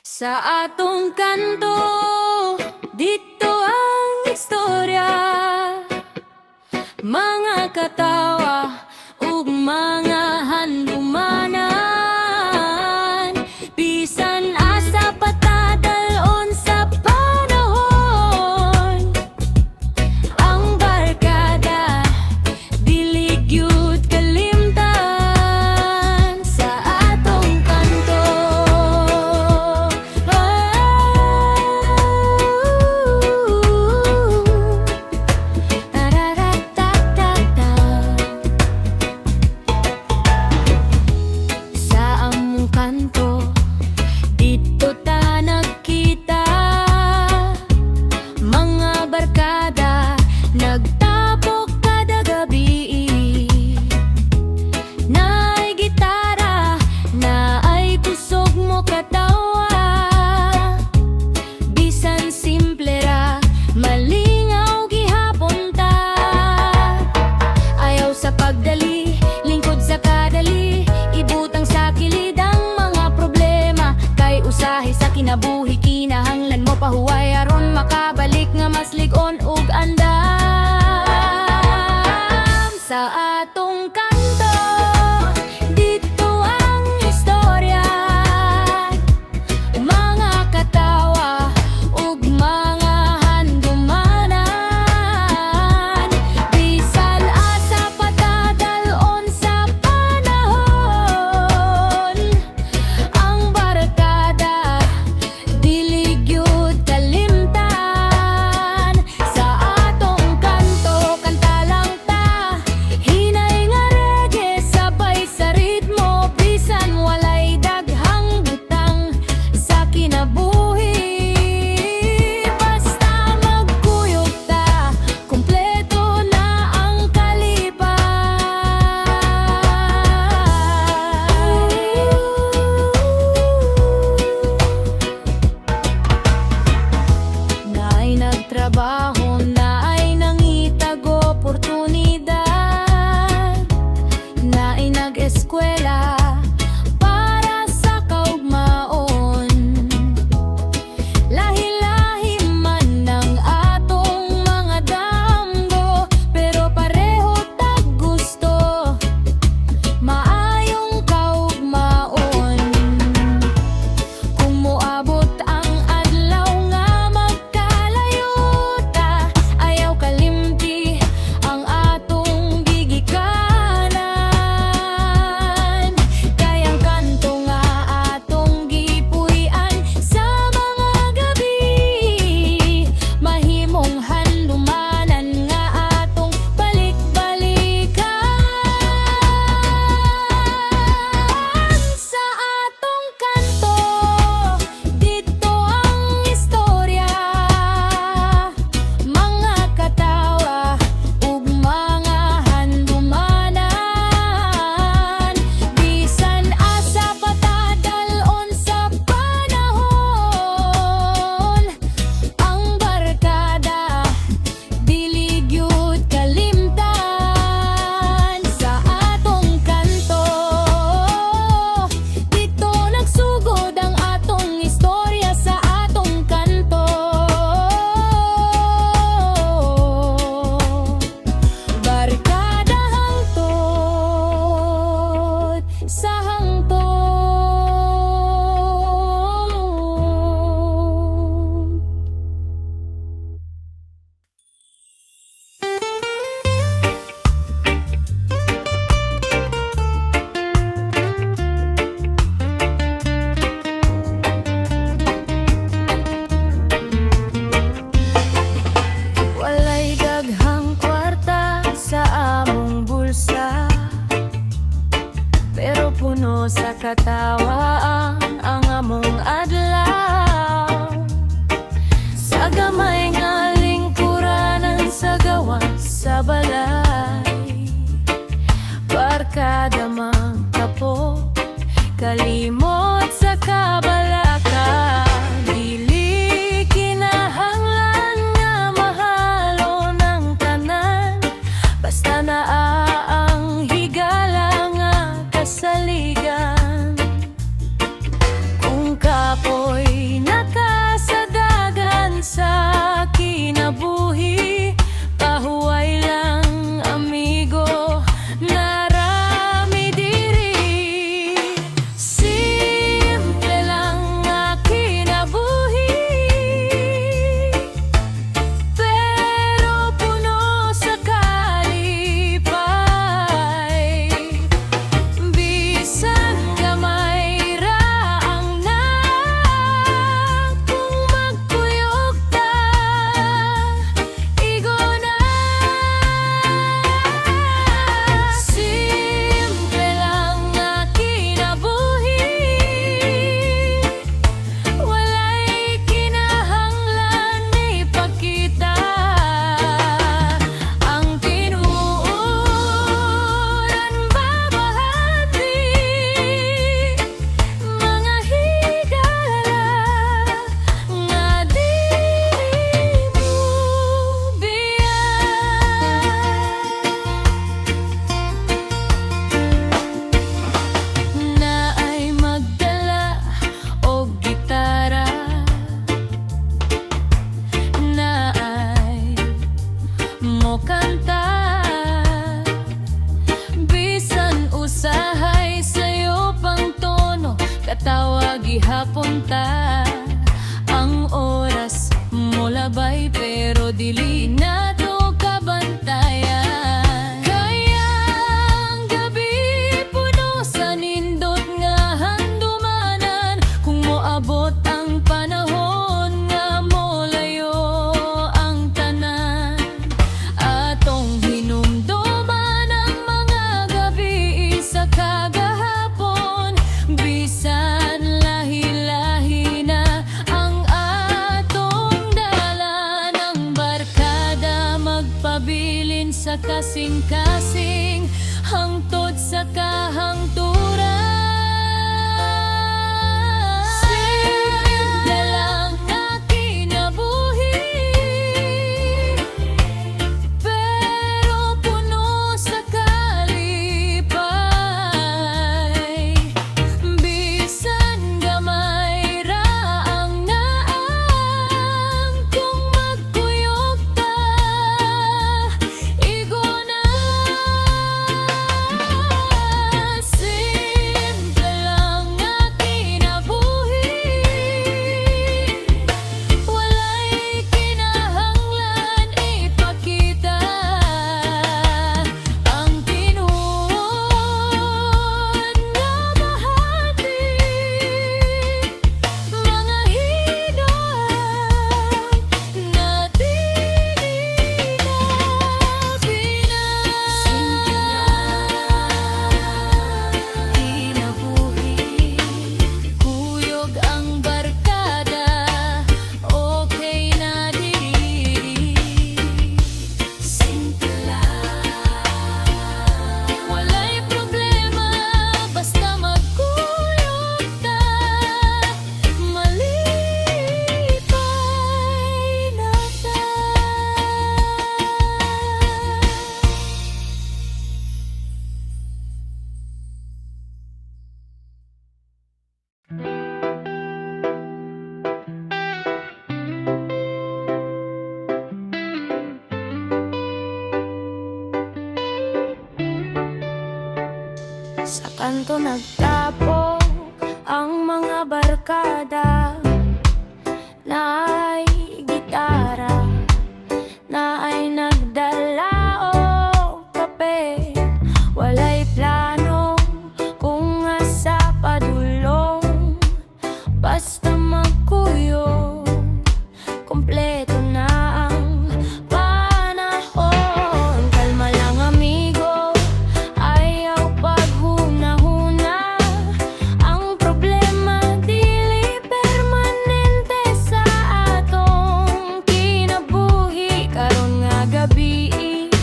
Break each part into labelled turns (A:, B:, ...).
A: Sa atong kanto, dito ang istorya, mga katawa ug mga handumanan. Bisan asa patadalon sa panahon, ang barkada dili gyud kalimtan sa atong kanto. Sa among kanto, dito ta nagkita, mga barkada nagtapok kada gabi. Naay gitara, naay kusog mo katawa, bisan simple ra, malingaw gihapon ta. Ayaw sa pagdali, lingkod sa kadali, ibutang sa kilid ang mga problema. Kay usahay sa kinabuhi, kinahanglan mo pahuway aron makabalik nga mas lig-on ug andam. Sa atong kanto, dito ang istorya, mga katawa ug mga handumanan. Bisan asa patadalon sa panahon, ang barkada dili gyud kalimtan sa atong kanto. Kanta lang ta, ka. Ang oras mo labay pero dili na to kabantayan. Kaya ang gabi puno sa nindot nga handumanan. Kung moabot ang panahon nga molayo ang tanan, atong hinumduman ang mga gabi sa kagahapon. Bisan lahi-lahi na ang atong dala, ng barkada magpabilin sa kasing-kasing hangtod sa kahangturan. Simple lang na kinabuhi, pero puno sa kalipay. Bisan gamay ra ang naang, kung magkuyog ta, iguna. Simple lang na kinabuhi, walay kinahanglan ipakita ang tinuod nga bahati. Mga hinoan natin kinabuhi, kuyog ang barkada, okay na diri. Simple lang, walay problema, basta magkuyog ta, malipay na ta. Sa kanto nagtapok ang mga barkada, na ay gitara, na ay nagdala o kape. Walay plano kung asa padulong, basta magkuyog, kompleto na ang panahon. Kalma lang amigo, ayaw paghuna-huna. Ang problema dili permanente sa atong kinabuhi. Karon nga gabi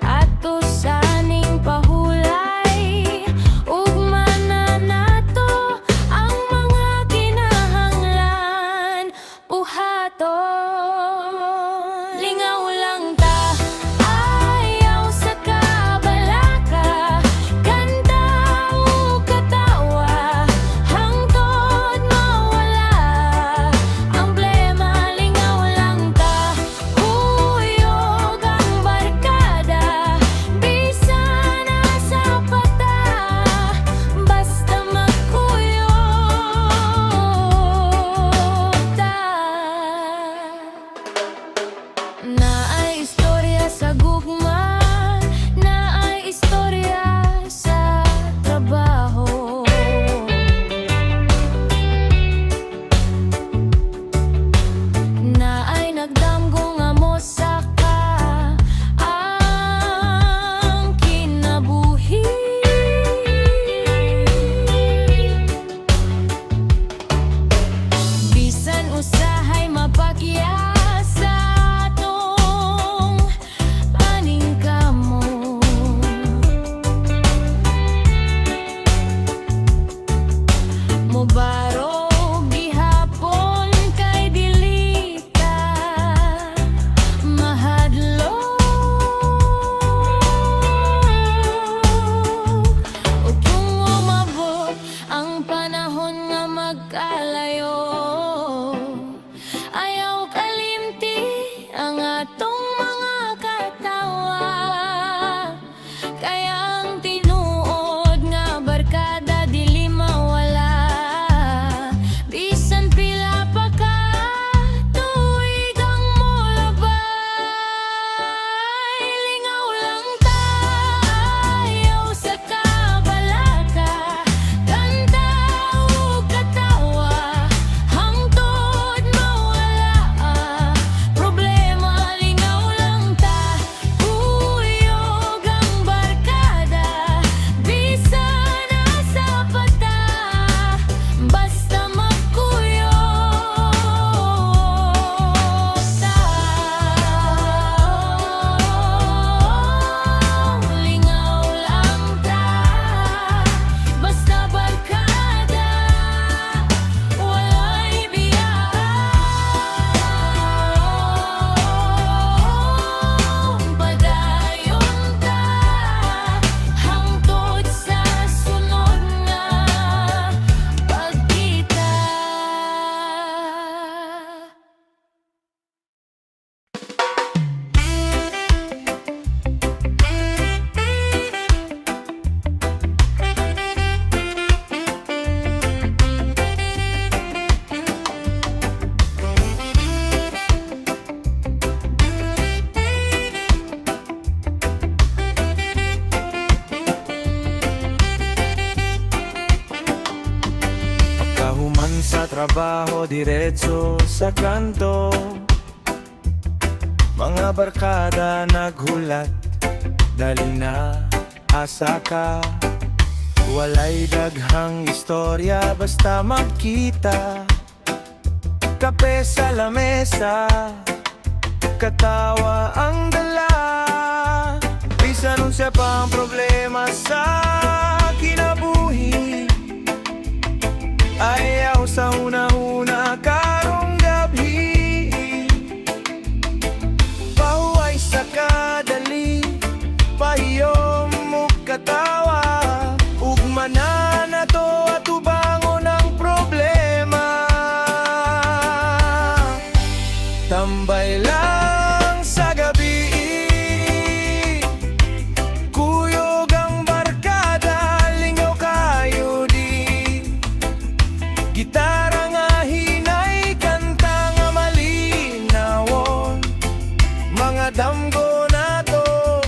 A: ato saning pahulay, ugma na nato ang mga kinahanglan buhaton. Lingaw lang ta, ayaw sa kabalaka, kanta o katawa, hangtod mawala ang problema. Lingaw lang ta, kuyog ang barkada, bisan nasa pata, basta magkuyog ta. Naay istorya sa gugma, naay istorya sa trabaho. Naay nagdamgo nga mosaka ang kinabuhi. Bisan usahay mapakyasa atong paningkamo, mobarog gihapon kay dili ka mahadlok. Ug kung umabot ang panahon nga magkalayo,
B: diretso sa kanto. Mga barkada naghulat, dali na asa ka. Walay daghang istorya basta magkita. Kape sa lamesa, katawa ang dala. Bisan unsa pa ang problema sa kinabuhi, ayaw sa una-una karong gabi. Pahuway sa kadali, pahiyom mo katawa. Ugma na to at ubangon ang problema. Tambay lang sa gabi, kuyog ang barkada, lingaw kayo di. Gitara nga hinay, kanta nga malinawon. Mga damgo na to,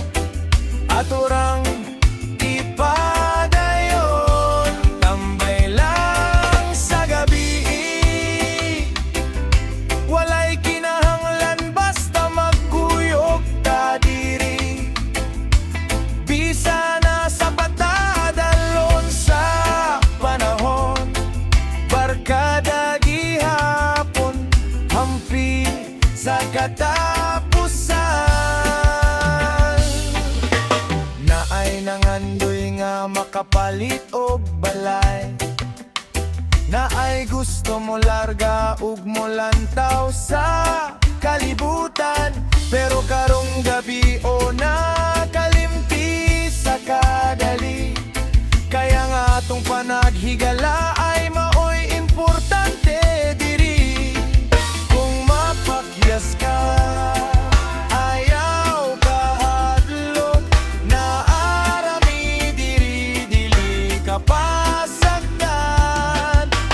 B: aturang ipadayon. Tambay lang sa gabi, walay kinahanglan basta magkuyog ta diri. Bisa na sa patadalon sa panahon, barkada gihapon, hampi sa katapusan. Naay nangandoy nga makapalit og balay, naay gusto mo larga ug mo lantaw sa kalibutan. Pero karong gabi o nakalimti sa kadali, kaya nga atong panaghigala ay maoy importante diri. Kung mapakyas ka, ayaw ka hadlok, naarami diri, dili ka pasagdan.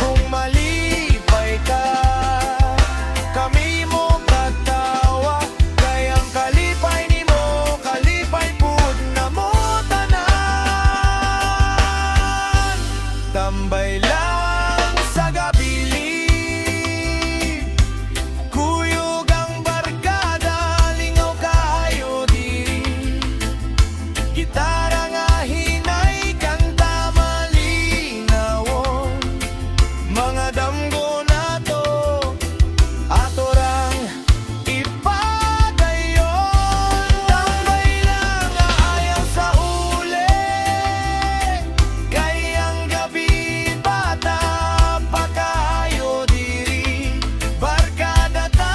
B: Kung malipay ka, kami mo katawa, kayang kalipay ni mo, kalipay pud na mo tanan. Tambay lang sa gabili, kuyog ang barkada, lingaw kayo diri. Gitara nga hinay, kanta malinawon. Mga damgo na to, atorang ipadayon. Tambay lang nga ayaw sa uli, kayang gabi bata pa kayo diri. Barkada ta,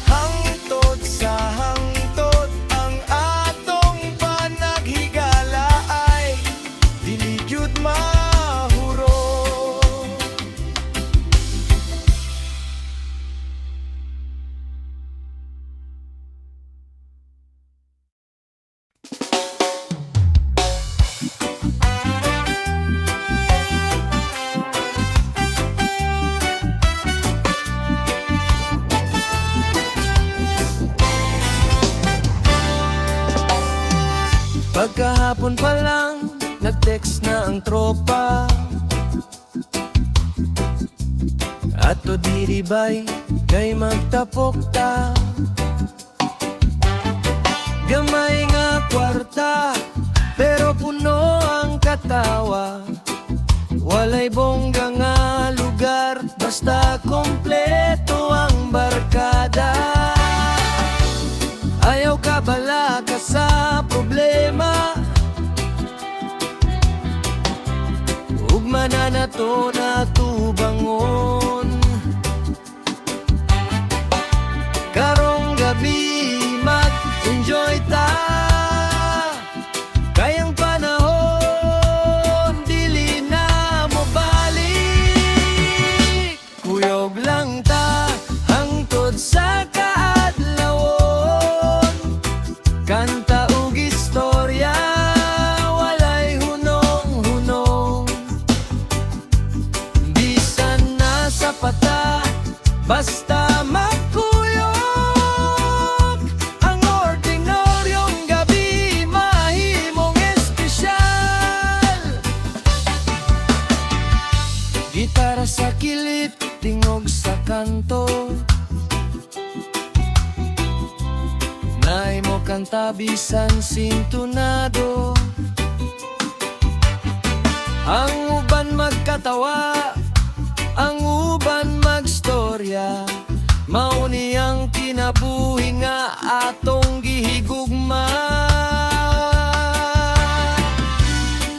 B: hangtod sa hangtod ang atong panaghigala ay dili gyud mahuro. Pagkahapon pa lang, nag-text na ang tropa. Ato diri bay, kay magtapok ta. Gamay nga kwarta, pero puno ang katawa. Walay bongga nga lugar, basta kompleto ang barkada. Ayaw ka bala ka sa problema, ugma na to na tubangon. Karong gabi mag-enjoy ta, kayang panahon dili na mo balik. Kuyog lang ta hangtod sa kaadlawon, kanta ug istorya, walay hunong-hunong. Bisan na sa pata, basta magkuyog. Ang ordinaryong gabi mahimong espesyal. Gitara pilit tingog sa kanto. Nay mo kanta bisan sintunado. Ang uban magkatawa, ang uban magstorya. Mauni ang kinabuhi nga atong gihigugma.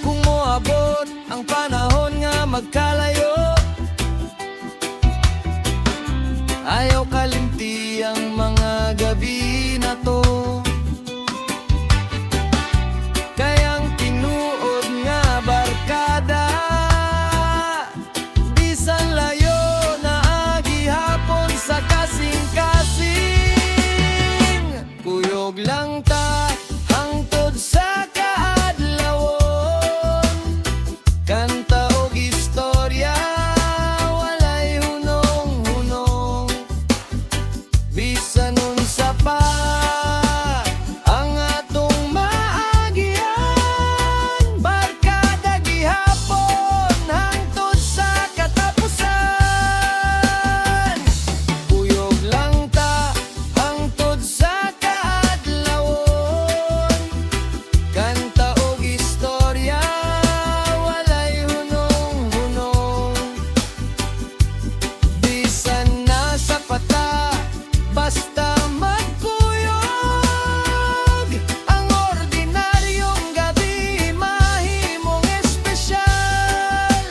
B: Kung moabot ang panahon nga magkalayo, ayaw kalimti ang mga gabi na to. Kayang tinuod nga barkada, bisan layo na agihapon sa kasing-kasing. Kuyog lang ta hangtod sa kaadlawon, kanta og istorya walay hunong-hunong. Bisan unsa pa ang atong maagian, barkada gihapon hangtod sa katapusan. Kuyog lang ta hangtod sa kaadlawon, kanta og istorya walay hunong-hunong. Bisan nasa pata, basta magkuyog, ang ordinaryong gabi mahimong espesyal.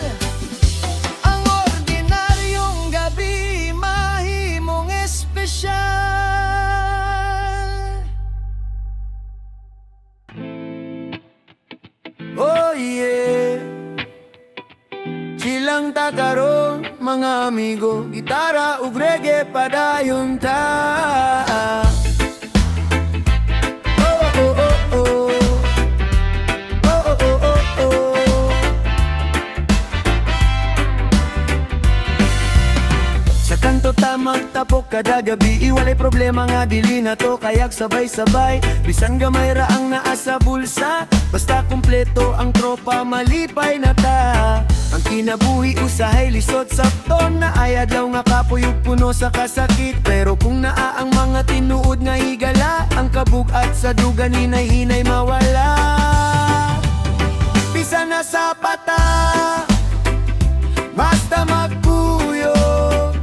B: Ang ordinaryong gabi mahimong espesyal. Oh yeah, silang takarong mga amigo, gitara ug reggae padayon ta. Oh oh oh oh, oh oh oh oh oh. Sa kanto ta magtapok kada gabi, iwalay problema nga dili na to kayak sabay-sabay. Bisan gamay ra ang naa sa bulsa, basta kumpleto ang tropa malipay na ta. Ang kinabuhi usahay lisod sakton, na ay adlaw nga kapuyog puno sa kasakit. Pero kung naa ang mga tinuod nga higala, ang kabugat sa dugan hinay-hinay mawala. Bisan na sa pata, basta magkuyog,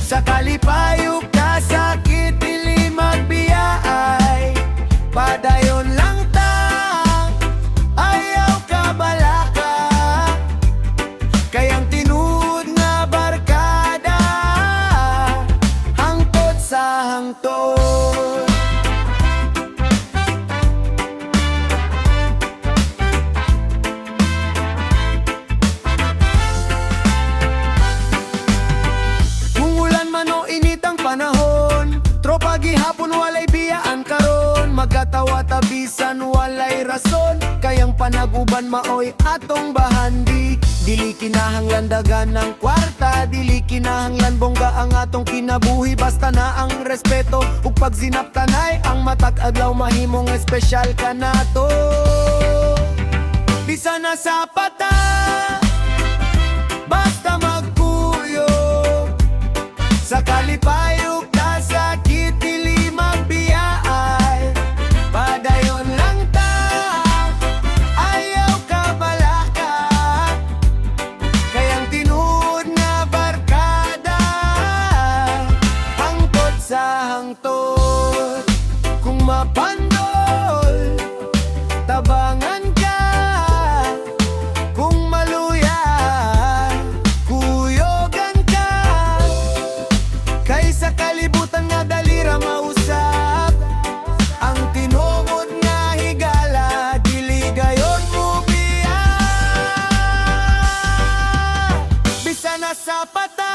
B: sa kalipayog kasakit dili magbiyaay. Padayon lang ta, ayaw ka balaka, kayang tinuod nga barkada hangtod sa hangtod. Kung ulan man o init ang panahon, tropa gihapon walay biyaan karon. Magkatawa tabisan walay rason, kayang panaguban maoy atong bahandi. Dili kinahanglan dagan ng kwarta, dili kinahanglan bongga ang atong kinabuhi. Basta na ang respeto ug pagsinaptanay, ang matag adlaw mahimong espesyal ka nato. Bisan na sa pata, basta magkuyog, sa kalipayog kasakit dili magbiyaay. Padayon lang ta, ayaw ka balaka, kayang tinuod nga barkada hangtod sa hangtod. Kung mapandol, tabangan ka. Kung maluya, kuyogan ka. Kaysa kalibutan nga dalira mausap, ang tinungod nga higala dili gayon mo biya. Bisan na sa pata,